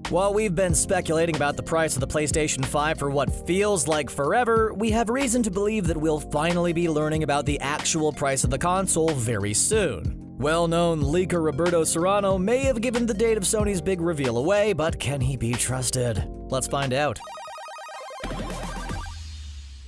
While we've been speculating about the price of the PlayStation 5 for what feels like forever, we have reason to believe that we'll finally be learning about the actual price of the console very soon. Well-known leaker Roberto Serrano may have given the date of Sony's big reveal away, but can he be trusted? Let's find out.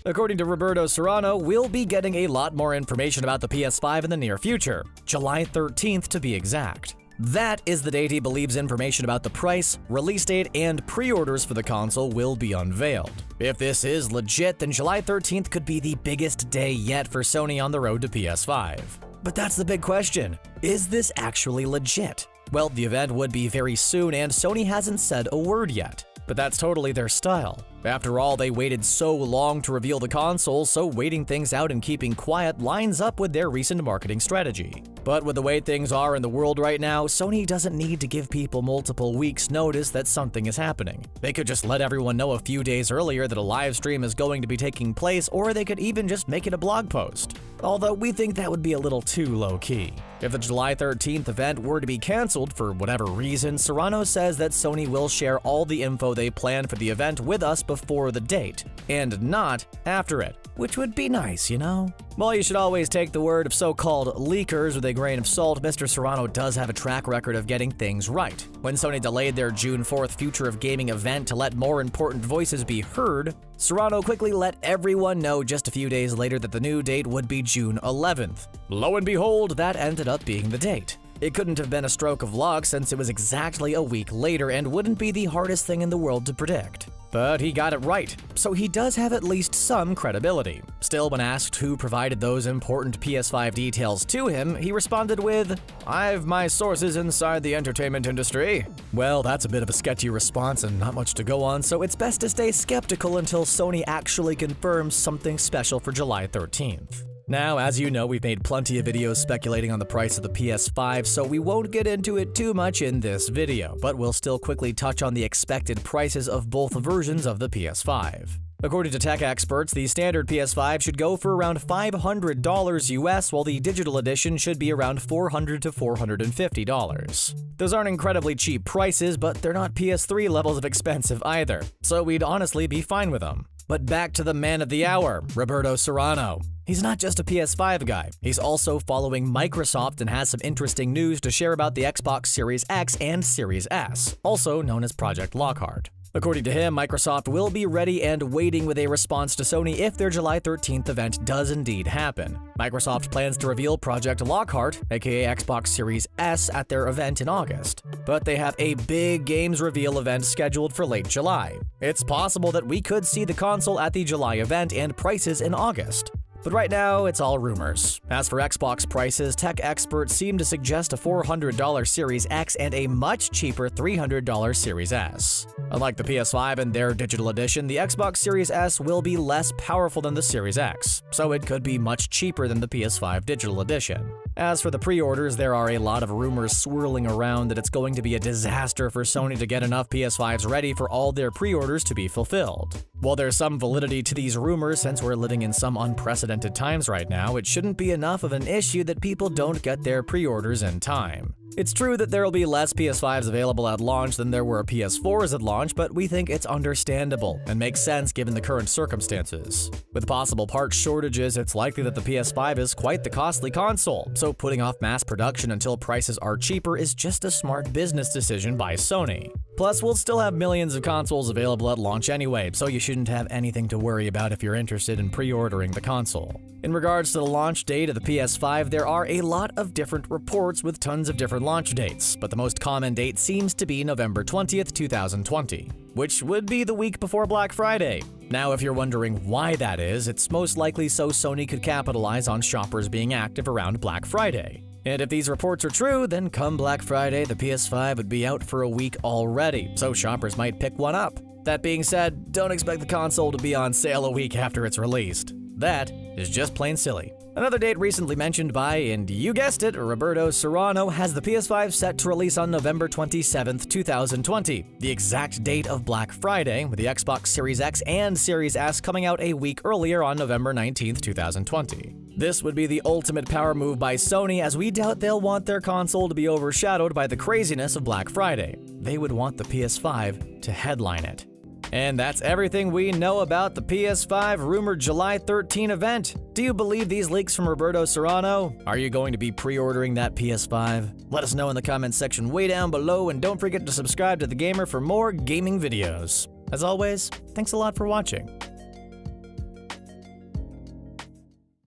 According to Roberto Serrano, we'll be getting a lot more information about the PS5 in the near future, July 13th to be exact. That is the date he believes information about the price, release date, and pre-orders for the console will be unveiled. If this is legit, then July 13th could be the biggest day yet for Sony on the road to PS5. But that's the big question. Is this actually legit? Well, the event would be very soon and Sony hasn't said a word yet. But that's totally their style. After all, they waited so long to reveal the console, so waiting things out and keeping quiet lines up with their recent marketing strategy. But with the way things are in the world right now, Sony doesn't need to give people multiple weeks' notice that something is happening. They could just let everyone know a few days earlier that a live stream is going to be taking place, or they could even just make it a blog post. Although we think that would be a little too low-key. If the July 13th event were to be cancelled for whatever reason, Serrano says that Sony will share all the info they plan for the event with us before the date, and not after it, which would be nice, you know? While you should always take the word of so-called leakers with a grain of salt, Mr. Serrano does have a track record of getting things right. When Sony delayed their June 4th Future of Gaming event to let more important voices be heard, Serrano quickly let everyone know just a few days later that the new date would be June 11th. Lo and behold, that ended up being the date. It couldn't have been a stroke of luck since it was exactly a week later and wouldn't be the hardest thing in the world to predict. But he got it right, so he does have at least some credibility. Still, when asked who provided those important PS5 details to him, he responded with, "I've my sources inside the entertainment industry." Well, that's a bit of a sketchy response and not much to go on, so it's best to stay skeptical until Sony actually confirms something special for July 13th. Now, as you know, we've made plenty of videos speculating on the price of the PS5, so we won't get into it too much in this video, but we'll still quickly touch on the expected prices of both versions of the PS5. According to tech experts, the standard PS5 should go for around $500 US, while the digital edition should be around $400 to $450. Those aren't incredibly cheap prices, but they're not PS3 levels of expensive either, so we'd honestly be fine with them. But back to the man of the hour, Roberto Serrano. He's not just a PS5 guy, he's also following Microsoft and has some interesting news to share about the Xbox Series X and Series S, also known as Project Lockhart. According to him, Microsoft will be ready and waiting with a response to Sony if their July 13th event does indeed happen. Microsoft plans to reveal Project Lockhart, aka Xbox Series S, at their event in August. But they have a big games reveal event scheduled for late July. It's possible that we could see the console at the July event and prices in August. But right now, it's all rumors. As for Xbox prices, tech experts seem to suggest a $400 Series X and a much cheaper $300 Series S. Unlike the PS5 and their digital edition, the Xbox Series S will be less powerful than the Series X, so it could be much cheaper than the PS5 digital edition. As for the pre-orders, there are a lot of rumors swirling around that it's going to be a disaster for Sony to get enough PS5s ready for all their pre-orders to be fulfilled. While there's some validity to these rumors, since we're living in some unprecedented times right now, it shouldn't be enough of an issue that people don't get their pre-orders in time. It's true that there will be less PS5s available at launch than there were PS4s at launch, but we think it's understandable and makes sense given the current circumstances. With possible part shortages, it's likely that the PS5 is quite the costly console, so putting off mass production until prices are cheaper is just a smart business decision by Sony. Plus, we'll still have millions of consoles available at launch anyway, so you shouldn't have anything to worry about if you're interested in pre-ordering the console. In regards to the launch date of the PS5, there are a lot of different reports with tons of different launch dates, but the most common date seems to be November 20th, 2020, which would be the week before Black Friday. Now, if you're wondering why that is, it's most likely so Sony could capitalize on shoppers being active around Black Friday. And if these reports are true, then come Black Friday, the PS5 would be out for a week already, so shoppers might pick one up. That being said, don't expect the console to be on sale a week after it's released. That is just plain silly. Another date recently mentioned by, and you guessed it, Roberto Serrano has the PS5 set to release on November 27th, 2020, the exact date of Black Friday, with the Xbox Series X and Series S coming out a week earlier on November 19th, 2020. This would be the ultimate power move by Sony, as we doubt they'll want their console to be overshadowed by the craziness of Black Friday. they would want the PS5 to headline it. And that's everything we know about the PS5 rumored July 13 event. Do you believe these leaks from Roberto Serrano? Are you going to be pre-ordering that PS5? Let us know in the comments section way down below, and don't forget to subscribe to Thegamer for more gaming videos. As always, thanks a lot for watching.